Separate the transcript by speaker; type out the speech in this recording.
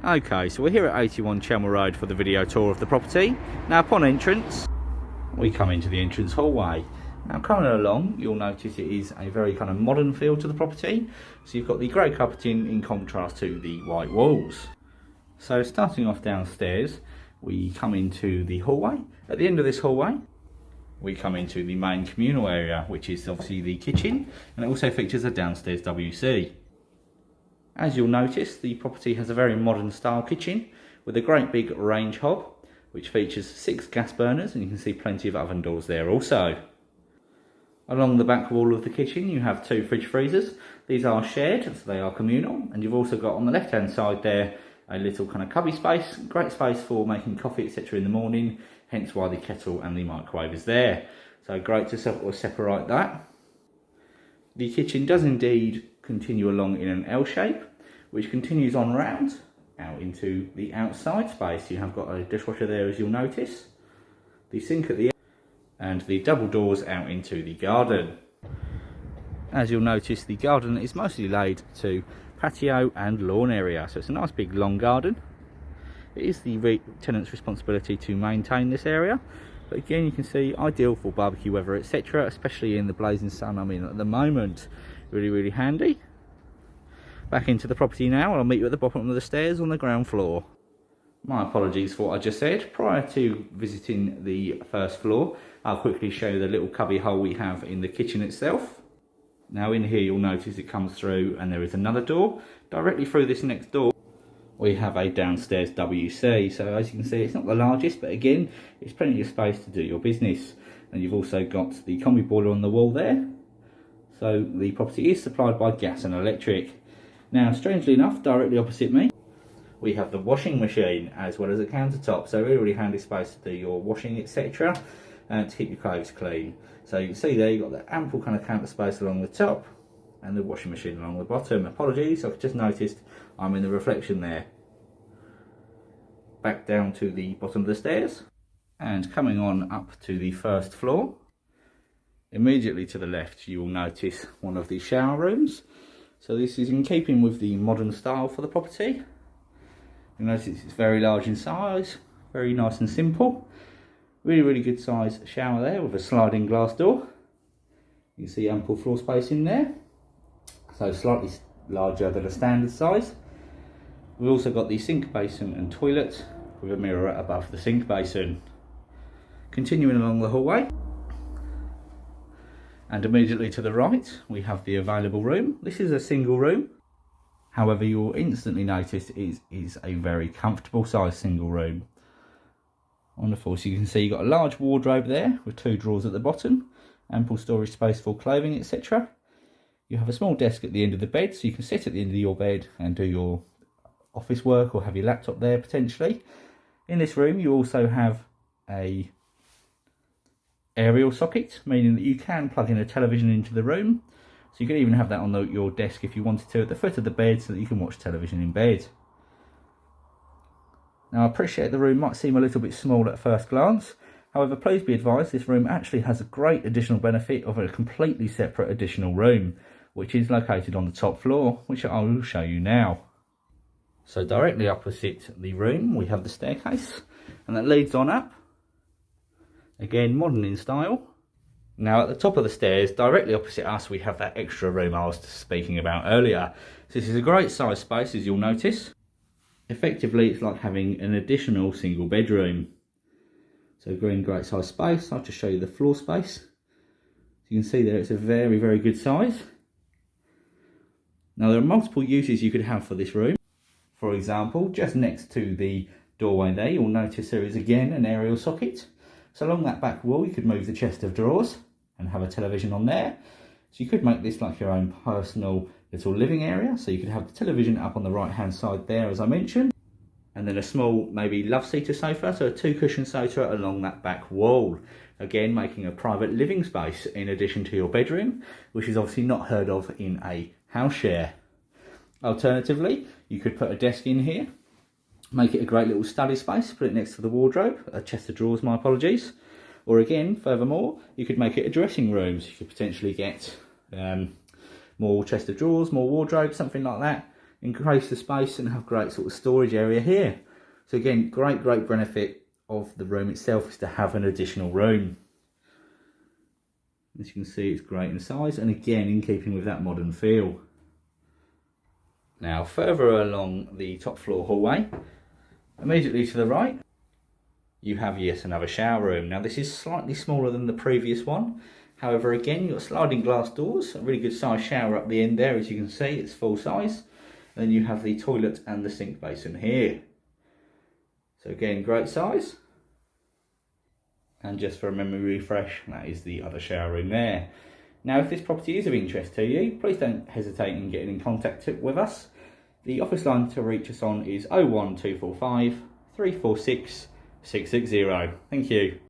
Speaker 1: Okay, so we're here at 81 Chelmer Road for the video tour of the property. Now upon entrance, we come into the entrance hallway. Now coming along, you'll notice it is a very kind of modern feel to the property. So you've got the grey carpeting in contrast to the white walls. So starting off downstairs, we come into the hallway. At the end of this hallway, we come into the main communal area, which is obviously the kitchen, and it also features a downstairs WC. As you'll notice, the property has a very modern style kitchen with a great big range hob, which features 6 gas burners, and you can see plenty of oven doors there also. Along the back wall of the kitchen you have 2 fridge freezers. These are shared, so they are communal, and you've also got on the left hand side there a little kind of cubby space, great space for making coffee etc in the morning, hence why the kettle and the microwave is there. So great to separate that. The kitchen does indeed continue along in an L shape, which continues on round out into the outside space. You have got a dishwasher there, as you'll notice, the sink at the end, and the double doors out into the garden. As you'll notice, the garden is mostly laid to patio and lawn area, so it's a nice big long garden. It is the tenant's responsibility to maintain this area, but again you can see ideal for barbecue weather etc, especially in the blazing sun. I mean at the moment, really handy. Back into the property now, I'll meet you at the bottom of the stairs on the ground floor. My apologies for what I just said. Prior to visiting the first floor, I'll quickly show you the little cubby hole we have in the kitchen itself. Now in here you'll notice it comes through and there is another door. Directly through this next door we have a downstairs WC. So as you can see, it's not the largest, but again it's plenty of space to do your business. And you've also got the combi boiler on the wall there. So the property is supplied by gas and electric. Now strangely enough, directly opposite me we have the washing machine as well as a countertop, so really handy space to do your washing etc and to keep your clothes clean. So you can see there you've got the ample kind of counter space along the top and the washing machine along the bottom. Apologies, I've just noticed I'm in the reflection there. Back down to the bottom of the stairs and coming on up to the first floor. Immediately to the left you will notice one of the shower rooms. So this is in keeping with the modern style for the property. You'll notice it's very large in size, very nice and simple. Really good size shower there with a sliding glass door. You can see ample floor space in there, so slightly larger than a standard size. We've also got the sink basin and toilet with a mirror above the sink basin. Continuing along the hallway, and immediately to the right we have the available room. This is a single room, however you will instantly notice it is a very comfortable size single room. Wonderful, so you can see you've got a large wardrobe there with 2 drawers at the bottom, ample storage space for clothing etc. You have a small desk at the end of the bed, so you can sit at the end of your bed and do your office work or have your laptop there potentially. In this room you also have a aerial socket, meaning that you can plug in a television into the room. So you can even have that on your desk if you wanted to, at the foot of the bed, so that you can watch television in bed. Now I appreciate the room might seem a little bit small at first glance, however please be advised this room actually has a great additional benefit of a completely separate additional room, which is located on the top floor, which I will show you now. So directly opposite the room we have the staircase, and that leads on up. Again, modern in style. Now at the top of the stairs, directly opposite us, we have that extra room I was speaking about earlier. So this is a great size space, as you'll notice. Effectively, it's like having an additional single bedroom. So again, great size space. I'll just show you the floor space. So you can see there it's a very good size. Now there are multiple uses you could have for this room. For example, just next to the doorway there, you'll notice there is again an aerial socket. So along that back wall you could move the chest of drawers and have a television on there. So you could make this like your own personal little living area. So you could have the television up on the right hand side there, as I mentioned, and then a small maybe love-seater sofa, so a 2-cushion sofa along that back wall. Again, making a private living space in addition to your bedroom, which is obviously not heard of in a house share. Alternatively, you could put a desk in here, make it a great little study space, put it next to the wardrobe, a chest of drawers, my apologies. Or again, furthermore, you could make it a dressing room, so you could potentially get more chest of drawers, more wardrobe, something like that. increase the space and have great sort of storage area here. So again, great benefit of the room itself is to have an additional room. As you can see, it's great in size and again in keeping with that modern feel. Now further along the top floor hallway, immediately to the right, you have yet another shower room. Now this is slightly smaller than the previous one. However, again, you've got sliding glass doors, a really good size shower up the end there, as you can see, it's full size. And then you have the toilet and the sink basin here. So again, great size. And just for a memory refresh, that is the other shower room there. Now, if this property is of interest to you, please don't hesitate in getting in contact with us. The office line to reach us on is 01245 346 660. Thank you.